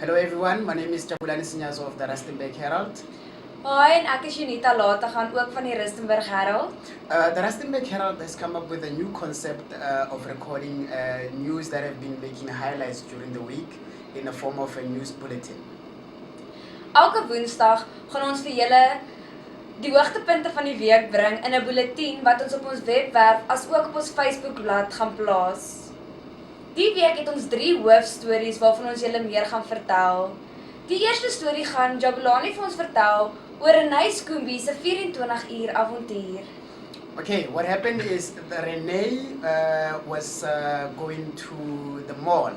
Hello everyone, my name is Bulletin of the Rustenburg Herald. Hi, en ek is Junita Late gaan ook van die Rustenburg Herald. The Rustenburg Herald has come up with a new concept of recording news that have been making highlights during the week in the form of a news bulletin. Elke Woensdag gaan ons vir julle die hoogtepunte van die week bring in 'n bulletin wat ons op ons webwerf as ook op ons Facebookblad gaan plaas. Die week het ons 3 hoofstories waarvan ons julle meer gaan vertel. Die eerste storie gaan Jabulani vir ons vertel oor 'n Naiskombie se 24-uur avontuur. Okay, what happened is that Renee was going to the mall.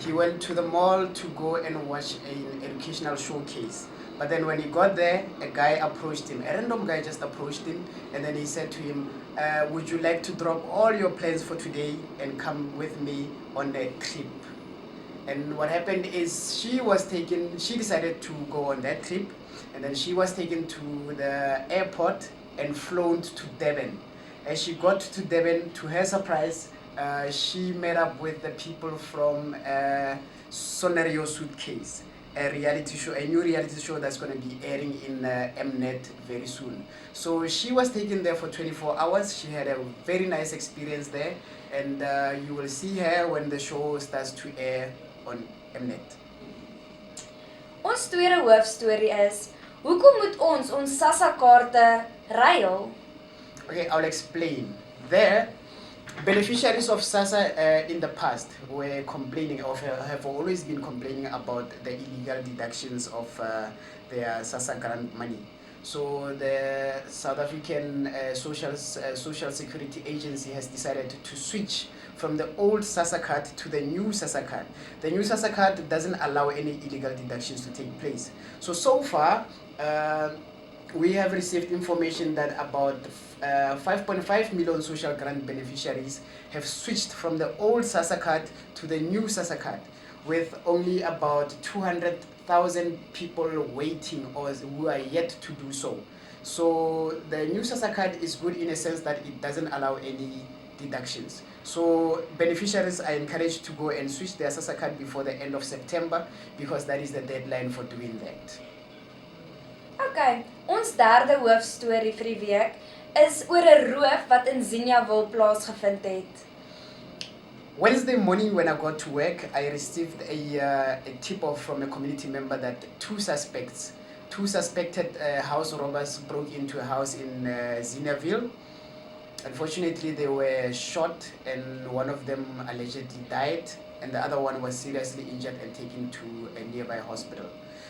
He went to the mall to go and watch an educational showcase. But then when he got there, a guy approached him. A random guy just approached him, and then he said to him, would you like to drop all your plans for today and come with me on a trip? And what happened is she decided to go on that trip, and then she was taken to the airport and flown to Durban. As she got to Durban, to her surprise, she met up with the people from Sonario Suitcase, a new reality show that's going to be airing in Mnet very soon. So she was taken there for 24 hours. She had a very nice experience there, and you will see her when the show starts to air on Mnet. Ons tweede hoofstorie is: hoekom moet ons SASSA kaarte ruil? Okay, I'll explain. There, beneficiaries of SASSA in the past were complaining or have always been complaining about the illegal deductions of their SASSA grant money. So the South African Social Security Agency has decided to switch from the old SASSA card to the new SASSA card. The new SASSA card doesn't allow any illegal deductions to take place. So far, we have received information that about 5.5 million social grant beneficiaries have switched from the old SASSA card to the new SASSA card, with only about 200,000 people waiting or who are yet to do so. So the new SASSA card is good in a sense that it doesn't allow any deductions. So beneficiaries are encouraged to go and switch their SASSA card before the end of September, because that is the deadline for doing that. Okay, ons derde hoofstorie vir die week is oor 'n roof wat in Zinyaville plaasgevind het. Wednesday morning when I got to work, I received a tip-off from a community member that two suspected house robbers broke into a house in Zinyaville. Unfortunately, they were shot, and one of them allegedly died, and the other one was seriously injured and taken to a nearby hospital.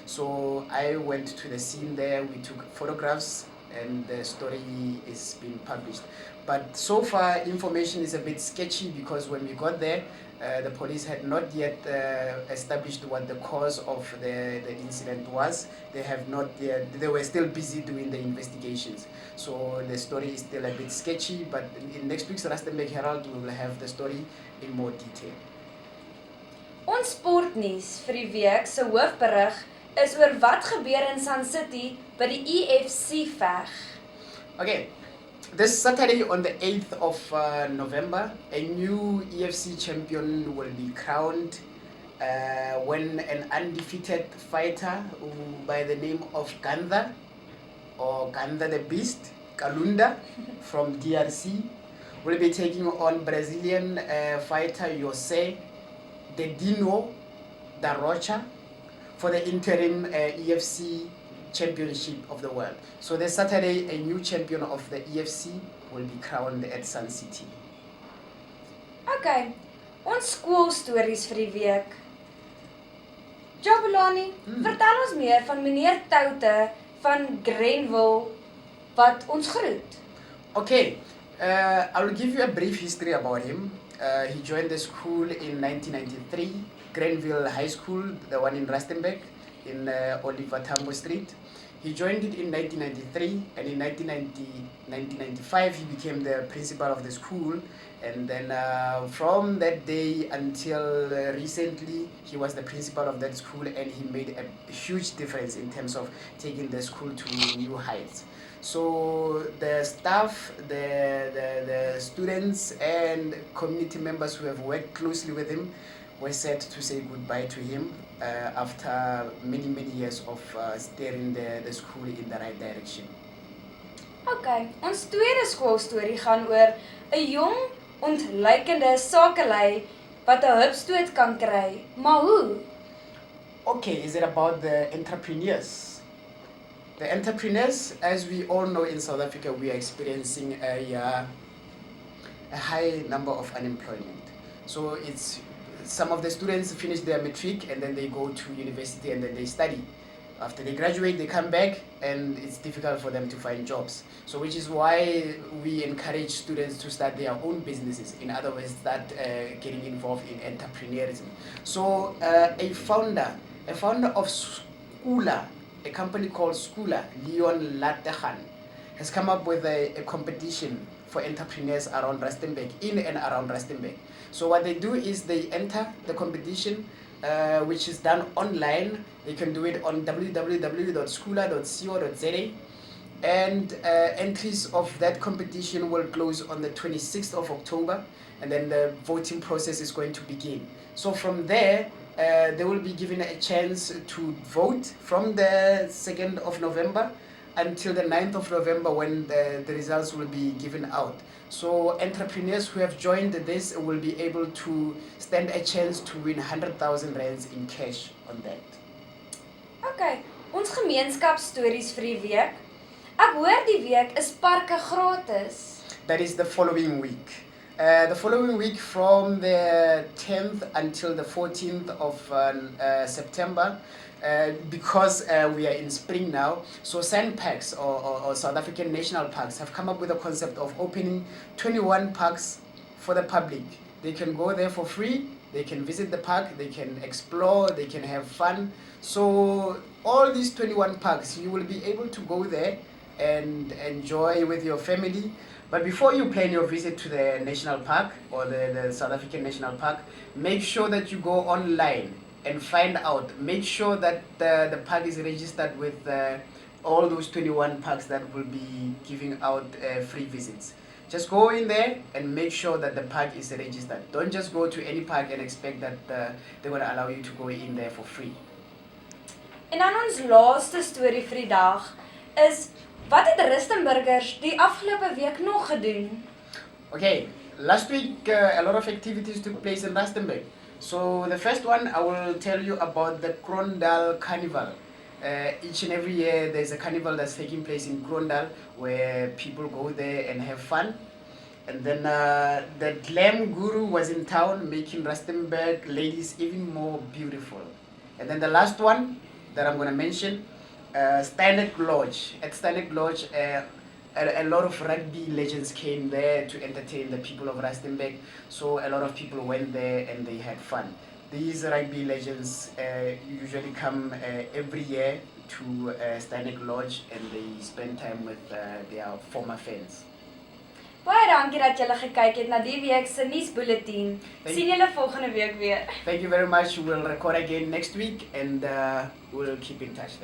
So I went to the scene there, we took photographs, and the story is being published. But so far, information is a bit sketchy, because when we got there, the police had not yet established what the cause of the incident was. They were still busy doing the investigations. So the story is still a bit sketchy, but in next week's Rustenburg Herald, we will have the story in more detail. Ons sportnuus vir die week se hoofberig is oor wat gebeur in Sun City by die EFC veg. Okay, this Saturday on the 8th of November, a new EFC champion will be crowned when an undefeated fighter by the name of Gandha, or Gandha the Beast, Kalunda, from DRC, will be taking on Brazilian fighter Jose Dedinho da Rocha for the interim EFC championship of the world. So this Saturday, a new champion of the EFC will be crowned at Sun City. Okay, ons skoolstories vir die week. Jabulani, vertel ons meer van meneer Toute van Grenville wat ons groet. Okay, I will give you a brief history about him. He joined the school in 1993, Grenville High School, the one in Rustenburg, in Oliver Tambo Street. He joined it in 1993, and in 1995 he became the principal of the school, and then from that day until recently he was the principal of that school, and he made a huge difference in terms of taking the school to new heights. So the staff, the students and community members who have worked closely with him were set to say goodbye to him. after many years of steering the school in the right direction. Okay, ons tweede skoolstorie gaan oor 'n jong, ontluikende sakelei wat 'n hupstoot kan kry. Maar hoe? Okay, is it about the entrepreneurs? The entrepreneurs, as we all know in South Africa, we are experiencing a high number of unemployment. So it's some of the students finish their matric and then they go to university and then they study. After they graduate, they come back and it's difficult for them to find jobs. So which is why we encourage students to start their own businesses. In other words, start getting involved in entrepreneurism. So a founder of Skoola, a company called Skoola, Leon Lategan, has come up with a competition for entrepreneurs around Rustenburg, in and around Rustenburg. So what they do is they enter the competition, which is done online. They can do it on www.skoola.co.za, and entries of that competition will close on the 26th of October, and then the voting process is going to begin. So from there, they will be given a chance to vote from the 2nd of November until the 9th of November, when the results will be given out. So entrepreneurs who have joined this will be able to stand a chance to win 100,000 rands in cash on that. Okay, ons gemeenskapsstories vir die week. Ek hoor die week is parke gratis. That is the following week. The following week, from the 10th until the 14th of September, because we are in spring now, so SANParks or South African National Parks have come up with a concept of opening 21 parks for the public. They can go there for free, they can visit the park, they can explore, they can have fun. So all these 21 parks, you will be able to go there and enjoy with your family. But before you plan your visit to the national park or the South African National Park, make sure that you go online and find out. Make sure that the park is registered with all those 21 parks that will be giving out free visits. Just go in there and make sure that the park is registered. Don't just go to any park and expect that they're going to allow you to go in there for free. En dan ons laaste storie vir die dag is, wat het Rustenburgers die afgelope week nog gedoen? Okay, last week a lot of activities took place in Rustenburg. So the first one, I will tell you about the Krondal Carnival. Each and every year there's a carnival that's taking place in Krondal where people go there and have fun. And then the glam guru was in town, making Rustenburg ladies even more beautiful. And then the last one that I'm going to mention, Standard Lodge. At Standard Lodge, a lot of rugby legends came there to entertain the people of Rustenburg. So a lot of people went there and they had fun. These rugby legends usually come every year to Standard Lodge, and they spend time with their former fans. Baie dankie dat julle gekyk het na die week se nuusbulletin. Sien julle volgende week weer. Thank you very much. We'll record again next week and we'll keep in touch.